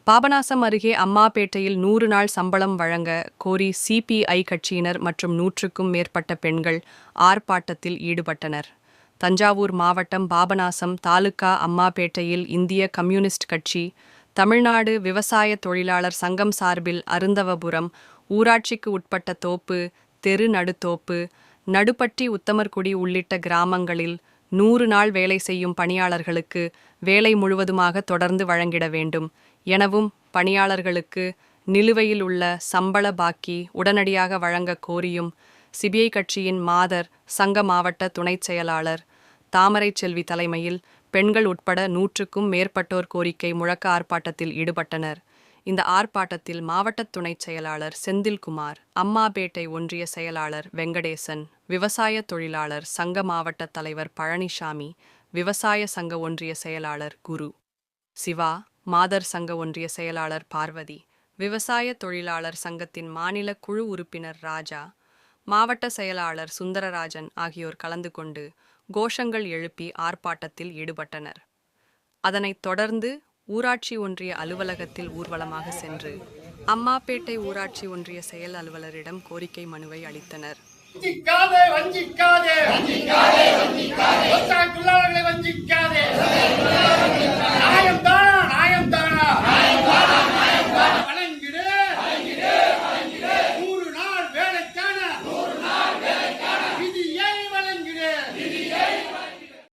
பாபநாசம் அருகே அம்மாபேட்டையில் 100 நாள் சம்பளம் வழங்க கோரி சிபிஐ கட்சியினர் மற்றும் 100க்கும் மேற்பட்ட பெண்கள் ஆர்ப்பாட்டத்தில் ஈடுபட்டனர். தஞ்சாவூர் மாவட்டம் பாபநாசம் தாலுகா அம்மாபேட்டையில் இந்திய கம்யூனிஸ்ட் கட்சி, தமிழ்நாடு விவசாய தொழிலாளர் சங்கம் சார்பில் அருந்தவபுரம் ஊராட்சிக்கு உட்பட்ட தோப்பு, தெரு நடுத்தோப்பு, நடுப்பட்டி, உத்தமர்குடி உள்ளிட்ட கிராமங்களில் 100 நாள் வேலை செய்யும் பணியாளர்களுக்கு வேலை முழுவதுமாக தொடர்ந்து வழங்கிட வேண்டும் எனவும், பணியாளர்களுக்கு நிலுவையில் உள்ள சம்பள பாக்கி உடனடியாக வழங்க கோரியும் சிபிஐ கட்சியின் மாதர் சங்க மாவட்ட துணைச் செயலாளர் தாமரை செல்வி தலைமையில் பெண்கள் உட்பட 100க்கும் மேற்பட்டோர் கோரிக்கை முழக்க ஆர்ப்பாட்டத்தில் ஈடுபட்டனர். இந்த ஆர்ப்பாட்டத்தில் மாவட்ட துணைச் செயலாளர் செந்தில்குமார், அம்மாபேட்டை ஒன்றிய செயலாளர் வெங்கடேசன், விவசாய தொழிலாளர் சங்க மாவட்ட தலைவர் பழனிசாமி, விவசாய சங்க ஒன்றிய செயலாளர் குரு, சிவா, மாதர் சங்க ஒன்றிய செயலாளர் பார்வதி, விவசாய தொழிலாளர் சங்கத்தின் மாநில குழு உறுப்பினர் ராஜா, மாவட்ட செயலாளர் சுந்தரராஜன் ஆகியோர் கலந்து கொண்டு கோஷங்கள் எழுப்பி ஆர்ப்பாட்டத்தில் ஈடுபட்டனர். அதனைத் தொடர்ந்து ஊராட்சி ஒன்றிய அலுவலகத்தில் ஊர்வலமாக சென்று அம்மாபேட்டை ஊராட்சி ஒன்றிய செயல் அலுவலரிடம் கோரிக்கை மனுவை அளித்தனர். வஞ்சிக்காதே